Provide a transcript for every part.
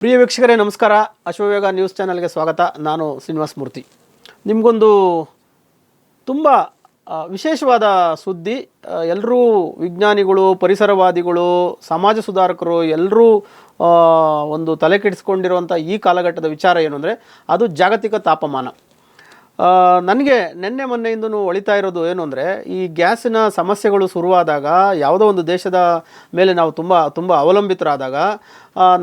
ಪ್ರಿಯ ವೀಕ್ಷಕರೇ ನಮಸ್ಕಾರ. ಅಶ್ವವೇಗ ನ್ಯೂಸ್ ಚಾನೆಲ್ಗೆ ಸ್ವಾಗತ. ನಾನು ಶ್ರೀನಿವಾಸ ಮೂರ್ತಿ. ನಿಮಗೊಂದು ತುಂಬ ವಿಶೇಷವಾದ ಸುದ್ದಿ. ಎಲ್ಲರೂ ವಿಜ್ಞಾನಿಗಳು, ಪರಿಸರವಾದಿಗಳು, ಸಮಾಜ ಸುಧಾರಕರು ಎಲ್ಲರೂ ಒಂದು ತಲೆ ಕೆಡಿಸ್ಕೊಂಡಿರುವಂಥ ಈ ಕಾಲಘಟ್ಟದ ವಿಚಾರ ಏನು ಅಂದರೆ ಅದು ಜಾಗತಿಕ ತಾಪಮಾನ. ನನಗೆ ನಿನ್ನೆ ಮೊನ್ನೆಯಿಂದನೂ ಹೊಳಿತಾ ಇರೋದು ಏನು ಅಂದರೆ, ಈ ಗ್ಯಾಸಿನ ಸಮಸ್ಯೆಗಳು ಶುರುವಾದಾಗ, ಯಾವುದೋ ಒಂದು ದೇಶದ ಮೇಲೆ ನಾವು ತುಂಬ ಅವಲಂಬಿತರಾದಾಗ,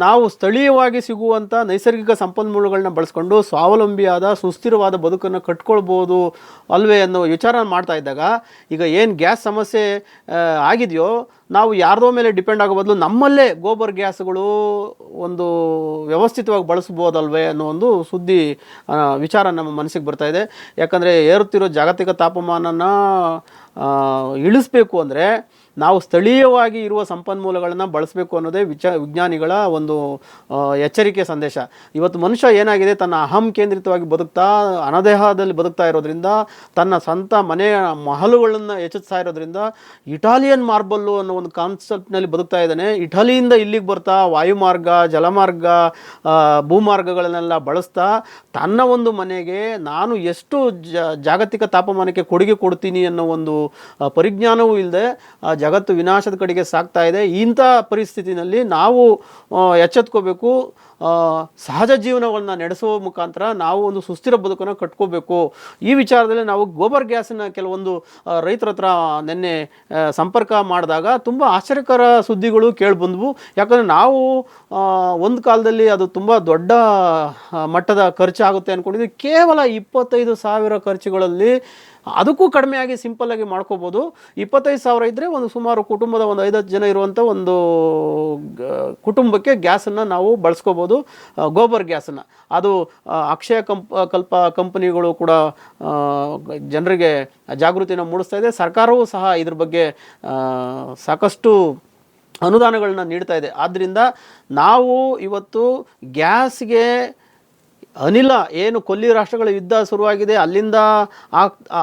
ನಾವು ಸ್ಥಳೀಯವಾಗಿ ಸಿಗುವಂಥ ನೈಸರ್ಗಿಕ ಸಂಪನ್ಮೂಲಗಳನ್ನ ಬಳಸ್ಕೊಂಡು ಸ್ವಾವಲಂಬಿಯಾದ ಸುಸ್ಥಿರವಾದ ಬದುಕನ್ನು ಕಟ್ಕೊಳ್ಬೋದು ಅಲ್ವೇ ಅನ್ನೋ ವಿಚಾರ ಮಾಡ್ತಾ ಇದ್ದಾಗ, ಈಗ ಏನು ಗ್ಯಾಸ್ ಸಮಸ್ಯೆ ಆಗಿದೆಯೋ ನಾವು ಯಾರ್ದೋ ಮೇಲೆ ಡಿಪೆಂಡ್ ಆಗೋ ಬದಲು ನಮ್ಮಲ್ಲೇ ಗೋಬರ್ ಗ್ಯಾಸ್ಗಳು ಒಂದು ವ್ಯವಸ್ಥಿತವಾಗಿ ಬಳಸ್ಬೋದಲ್ವೇ ಅನ್ನೋ ಒಂದು ಸುದ್ದಿ ವಿಚಾರ ನಮ್ಮ ಮನಸ್ಸಿಗೆ ಬರ್ತಾ ಇದೆ. ಯಾಕಂದರೆ ಏರುತ್ತಿರೋ ಜಾಗತಿಕ ತಾಪಮಾನನ ಇಳಿಸ್ಬೇಕು ಅಂದರೆ ನಾವು ಸ್ಥಳೀಯವಾಗಿ ಇರುವ ಸಂಪನ್ಮೂಲಗಳನ್ನು ಬಳಸಬೇಕು ಅನ್ನೋದೇ ವಿಜ್ಞಾನಿಗಳ ಒಂದು ಎಚ್ಚರಿಕೆ ಸಂದೇಶ. ಇವತ್ತು ಮನುಷ್ಯ ಏನಾಗಿದೆ, ತನ್ನ ಅಹಂ ಕೇಂದ್ರಿತವಾಗಿ ಬದುಕ್ತಾ ಅನದೇಹದಲ್ಲಿ ಬದುಕ್ತಾ ಇರೋದ್ರಿಂದ, ತನ್ನ ಸ್ವಂತ ಮನೆಯ ಮಹಲುಗಳನ್ನು ಹೆಚ್ಚಿಸ್ತಾ ಇರೋದ್ರಿಂದ, ಇಟಾಲಿಯನ್ ಮಾರ್ಬಲ್ಲು ಅನ್ನೋ ಒಂದು ಕಾನ್ಸೆಪ್ಟ್ನಲ್ಲಿ ಬದುಕ್ತಾ ಇದ್ದಾನೆ. ಇಟಲಿಯಿಂದ ಇಲ್ಲಿಗೆ ಬರ್ತಾ ವಾಯುಮಾರ್ಗ, ಜಲಮಾರ್ಗ, ಭೂಮಾರ್ಗಗಳನ್ನೆಲ್ಲ ಬಳಸ್ತಾ ತನ್ನ ಒಂದು ಮನೆಗೆ ನಾನು ಎಷ್ಟು ಜಾಗತಿಕ ತಾಪಮಾನಕ್ಕೆ ಕೊಡುಗೆ ಕೊಡ್ತೀನಿ ಅನ್ನೋ ಒಂದು ಪರಿಜ್ಞಾನವೂ ಇಲ್ಲದೆ ಜಗತ್ತು ವಿನಾಶದ ಕಡೆಗೆ ಸಾಗ್ತಾ ಇದೆ. ಇಂಥ ಪರಿಸ್ಥಿತಿನಲ್ಲಿ ನಾವು ಎಚ್ಚೆತ್ಕೋಬೇಕು. ಸಹಜ ಜೀವನವನ್ನು ನಡೆಸುವ ಮುಖಾಂತರ ನಾವು ಒಂದು ಸುಸ್ಥಿರ ಬದುಕನ್ನು ಕಟ್ಕೋಬೇಕು. ಈ ವಿಚಾರದಲ್ಲಿ ನಾವು ಗೋಬರ್ ಗ್ಯಾಸನ್ನು ಕೆಲವೊಂದು ರೈತರ ಹತ್ರ ನಿನ್ನೆ ಸಂಪರ್ಕ ಮಾಡಿದಾಗ ತುಂಬ ಆಶ್ಚರ್ಯಕರ ಸುದ್ದಿಗಳು ಕೇಳಿಬಂದವು. ಯಾಕಂದರೆ ನಾವು ಒಂದು ಕಾಲದಲ್ಲಿ ಅದು ತುಂಬ ದೊಡ್ಡ ಮಟ್ಟದ ಖರ್ಚಾಗುತ್ತೆ ಅಂದ್ಕೊಂಡಿದ್ವಿ. ಕೇವಲ 25,000 ಖರ್ಚುಗಳಲ್ಲಿ ಅದಕ್ಕೂ ಕಡಿಮೆಯಾಗಿ ಸಿಂಪಲ್ಲಾಗಿ ಮಾಡ್ಕೋಬೋದು. 25,000 ಇದ್ದರೆ ಒಂದು ಸುಮಾರು ಕುಟುಂಬದ ಒಂದು 5-10 ಜನ ಇರುವಂಥ ಒಂದು ಕುಟುಂಬಕ್ಕೆ ಗ್ಯಾಸನ್ನು ನಾವು ಬಳಸ್ಕೋಬೋದು, ಗೋಬರ್ ಗ್ಯಾಸನ್ನು. ಅದು ಅಕ್ಷಯ ಕಲ್ಪ ಕಂಪನಿಗಳು ಕೂಡ ಜನರಿಗೆ ಜಾಗೃತಿಯನ್ನು ಮೂಡಿಸ್ತಾ ಇದೆ. ಸರ್ಕಾರವೂ ಸಹ ಇದ್ರ ಬಗ್ಗೆ ಸಾಕಷ್ಟು ಅನುದಾನಗಳನ್ನ ನೀಡ್ತಾ ಇದೆ. ಆದ್ದರಿಂದ ನಾವು ಇವತ್ತು ಗ್ಯಾಸ್ಗೆ ಅನಿಲ ಏನು ಕೊಲ್ಲಿ ರಾಷ್ಟ್ರಗಳ ಯುದ್ಧ ಶುರುವಾಗಿದೆ, ಅಲ್ಲಿಂದ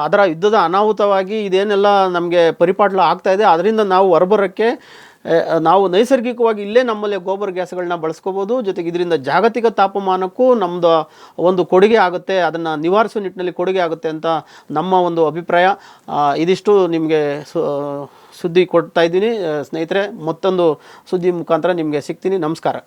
ಅದರ ಯುದ್ಧದ ಅನಾಹುತವಾಗಿ ಇದೇನೆಲ್ಲ ನಮಗೆ ಪರಿಪಾಟ್ಲ ಆಗ್ತಾಯಿದೆ, ಅದರಿಂದ ನಾವು ಹೊರಬರೋಕ್ಕೆ ನಾವು ನೈಸರ್ಗಿಕವಾಗಿ ಇಲ್ಲೇ ನಮ್ಮಲ್ಲಿ ಗೋಬರ್ ಗ್ಯಾಸ್ಗಳನ್ನ ಬಳಸ್ಕೋಬೋದು. ಜೊತೆಗೆ ಇದರಿಂದ ಜಾಗತಿಕ ತಾಪಮಾನಕ್ಕೂ ನಮ್ಮದು ಒಂದು ಕೊಡುಗೆ ಆಗುತ್ತೆ, ಅದನ್ನು ನಿವಾರಿಸೋ ನಿಟ್ಟಿನಲ್ಲಿ ಕೊಡುಗೆ ಆಗುತ್ತೆ ಅಂತ ನಮ್ಮ ಒಂದು ಅಭಿಪ್ರಾಯ. ಇದಿಷ್ಟು ನಿಮಗೆ ಸುದ್ದಿ ಕೊಡ್ತಾ ಇದ್ದೀನಿ ಸ್ನೇಹಿತರೆ. ಮತ್ತೊಂದು ಸುದ್ದಿ ಮುಖಾಂತರ ನಿಮಗೆ ಸಿಗ್ತೀನಿ. ನಮಸ್ಕಾರ.